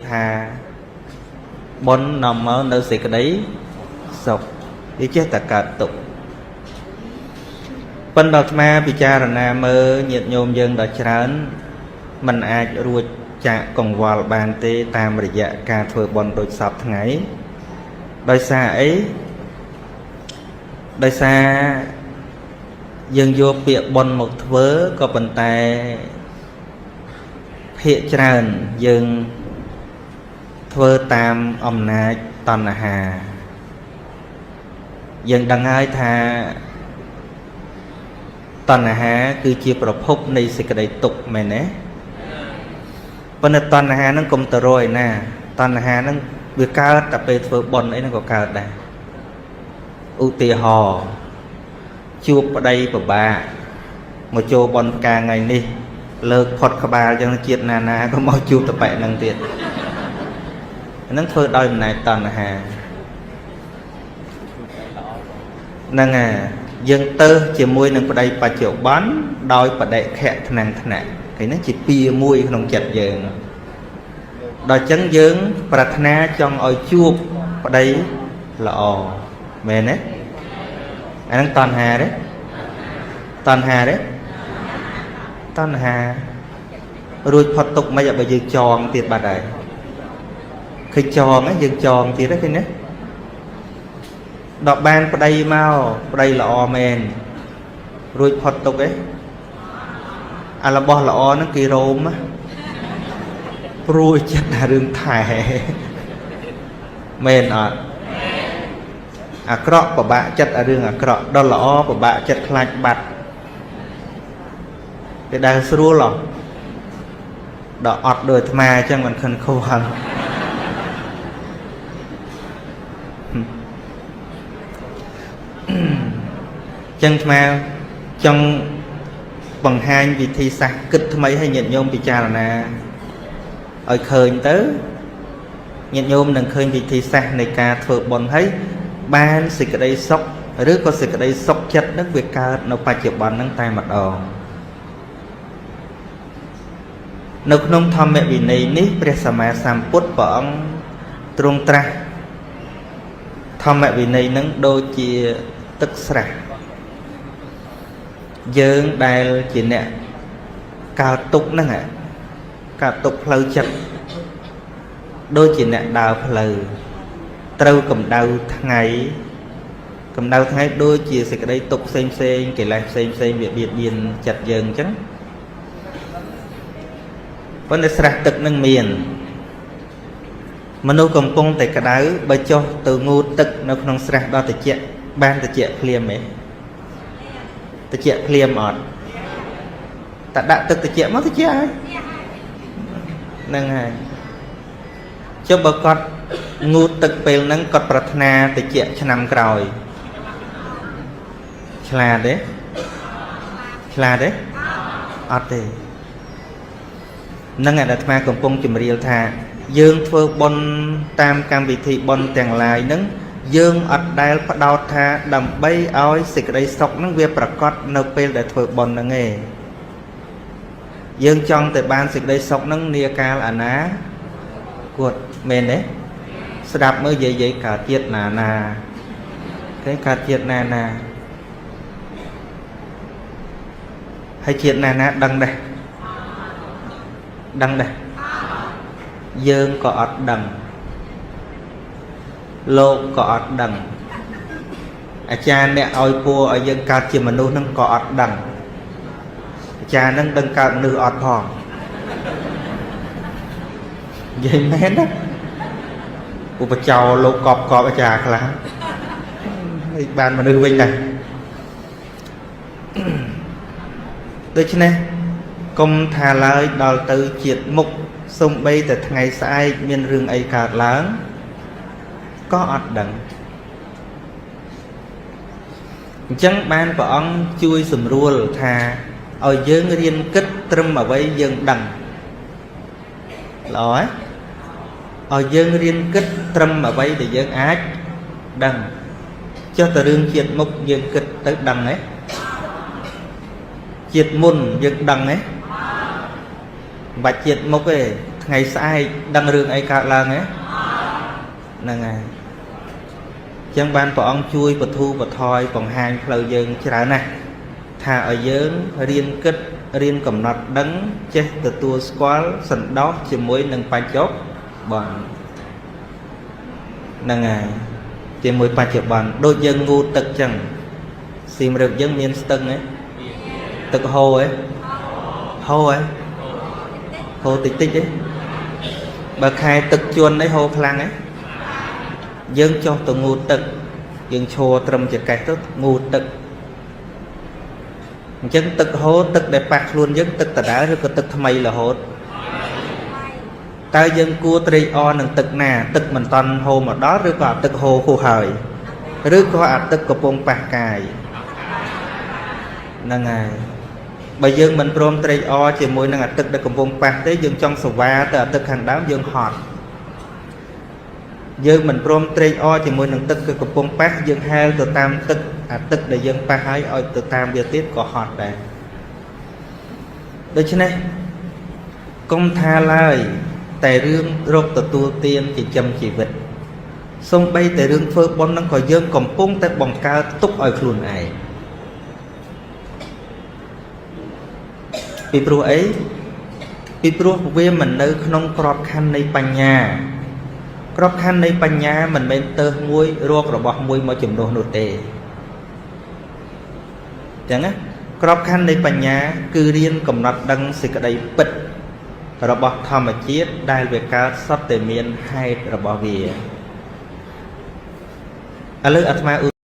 tha bốn nằm ở nơi xịt cái đấy sọc đi chết tất cả tục bên đợt ma bị cha là nam mơ nhiệt nhôm dân đợt trán mình ai ruột chạ còn vào bàn tê tam rì dạ ca thưa bọn đôi sập thằng ấy đôi xa ấy đôi xa dân vô bịa bọn một vớ có bàn tay hiện tràn dân thưa tam ông nà toàn là hà dân đăng ai thà toàn là hà cứ chiaប្រភពនៃសេចក្តីទុក្ខមែនទេប៉ុន្តែតណ្ហានឹងកុំទៅរយណាតណ្ហានឹងវាកើតតែពេលធ្វើបុណ្យអីហ្នឹងក៏កើតដែរឧទាហរណ៍ជួបប្តីពិបាកមកចូលបុណ្យការថ្ងៃនេះលើកផុតក្បាលចឹងជាតិណាណាក៏មកជួបតបែកហ្នឹងទៀតហ្នឹងធ្វើដោយអំណាចតណ្ហាហ្នឹងហើយយើងទៅជាមួយនឹងប្តីបច្ចុប្បន្នដោយបដិខៈថ្នាំងថ្នាក់គេហ្នឹងជាពីមួយក្នុងចិត្តយើងដល់ចឹងយើងប្រាថ្នាចង់ឲ្យជួបប្តីល្អមែនទេអាហ្នឹងតណ្ហាទេតណ្ហាទេតណ្ហារួចផុតទុកមិនឲ្យបើយើងចងទៀតបាត់ហើយឃើញចងហ្នឹងយើងចងទៀតទេឃើញទេដល់បានប្តីមកប្តីល្អមែនរួចផុតទុកឯងអារបស់ល្អហ្នឹងគេរោមព្រួយចិត្តថារឿងថែមែនអត់អាក្រក់ពិបាកចិត្តអារឿងអាក្រក់ដល់ល្អពិបាកចិត្តខ្លាចបាត់គេដែលស្រួលហ៎ដល់អត់ដូចអាត្មាអញ្ចឹងមិនខិនខូហឹងចឹងអាត្មាចង់បង្ហាញវិធីសាស្ត្រគិតថ្មីឲ្យញាតិញោមពិចារណាឲ្យឃើញទៅញាតិញោមនឹងឃើញវិធីសាស្ត្រនៃការធ្វើបុណ្យហើយបានសេចក្តីសុខឬក៏សេចក្តីសុខចិត្តនឹងវាកើតនៅបច្ចុប្បន្នហ្នឹងតែម្ដងនៅក្នុងធម្មវិន័យនេះព្រះសម្មាសម្ពុទ្ធព្រះអង្គទ្រង់ត្រាស់ធម្មវិន័យហ្នឹងដូចជាទឹកស្រះយើងដែលជាអ្នកកើតទុកហ្នឹងកើតទុកផ្លូវចិត្តដូចជាអ្នកដើរផ្លូវត្រូវកម្ដៅថ្ងៃដូចជាសេចក្តីទុកផ្សេងកិលេសផ្សេងវាបៀតបៀនចិត្តយើងអញ្ចឹងប៉ុន្តែស្រះទឹកនឹងមានមនុស្សកំពុងតែក្តៅបើចុះទៅងូតទឹកនៅក្នុងស្រះដល់ត្រជាក់បានត្រជាក់ភ្លាមទេត្រជាក់ភ្លាមអត់តែដាក់ទឹកត្រជាក់មកត្រជាក់ហើយហ្នឹងហើយចុះបើគាត់ងូតទឹកពេលហ្នឹងគាត់ប្រាថ្នាត្រជាក់ឆ្នាំក្រោយឆ្លាតទេអត់ទេហ្នឹងអាត្មាកំពុងជម្រាបថាយើងធ្វើបុណ្យតាមកម្មវិធីបុណ្យទាំងឡាយហ្នឹងយើងអត់ដែលផ្ដោតថាដើម្បីឲ្យសេចក្តីសុខហ្នឹងវាប្រកបនៅពេលដែលធ្វើបុណ្យហ្នឹងឯងយើងចង់តែបានសេចក្តីសុខហ្នឹងនាកាលអនាគតមែនទេស្ដាប់មើលយាយកើតជាតិណាគេកើតជាតិណាហើយជាតិណាដឹងដែរយើងក៏អត់ដឹងលោកក៏អត់ដឹងអាចារ្យអ្នកឲ្យពួរឲ្យយើងកើតជាមនុស្សហ្នឹងក៏អត់ដឹងអាចារ្យហ្នឹងដឹងកើតមនុស្សអត់ផងនិយាយមែនណាឧបចោលោកកប់អាចារ្យខ្លះហើយបានមនុស្សវិញដែរដូច្នេះកុំថាឡើយដល់ទៅជាតិមុខសំបីតែថ្ងៃស្អែកមានរឿងអីកើតឡើងក៏អត់ដឹងអញ្ចឹងបានព្រះអង្គជួយសម្រួលថាឲ្យយើងរៀនគិតត្រឹមអ្វីយើងដឹងល្អហើយឲ្យយើងរៀនគិតត្រឹមអ្វីដែលយើងអាចដឹងចុះតែរឿងជាតិមុខយើងគិតទៅដឹងទេជាតិមុនយើងដឹងទេបាច់ជាតិមុខទេ ngày sai đăng rương ấy cả là nghe là ngày chẳng ban bỏ ông chui và thu và thoi bằng hàng lâu dương chả nè thà ở dương riêng kết riêng cầm nọt đấng chết từ tua squall sần đó chỉ mới nâng ba chốt bọn là ngày chỉ mới ba chốt bọn đôi dân ngu tật chẳng xìm được dân miền tưng ấy tật hồ ấy hồ tích tích ấy bà khai tật chuồn đấy hồ khlang ấy dân cho tụi ngu tật dân chùa trầm chật cái tốt ngu tật dân tật hồ tật để bạc luôn dân tật tật đá rồi có tật thầm là hốt ta dân cua tri o nâng tật nà tật mình toàn hồ mà đó rồi có tật hồ khô hời rồi có tật của bông bạc cài là ngày bây giờ mình prom tri o chỉ môi năng tật để của bông bạc tới dân trong sầu va từ tật hàng đám dân hot giờ mình prom tri o chỉ môi năng tật của bông bạc dân heo từ tam tật tật để dân ba hai ở từ tam giờ tiếp có hot đây đấy chứ này công tha lời tại rương rốt từ tu tiên chỉ chăm chỉ vật xong bay tại rương phơ bón năng khỏi dân còn bông tại bóng cao túc ở khuôn này vì pro ấy vì pro về mình nơi không crop khăn này bánh nhà crop khăn này bánh nhà mình bên tơ muối ruột rồi bọc muối mà chùm đồ nô tề chẳng á crop khăn này bánh nhà cứ riêng cầm nọt đăng xịt ở đây bật rồi bọc thầm mà chết đai về cá sắp tề miền hay rồi bỏ về ở lưỡi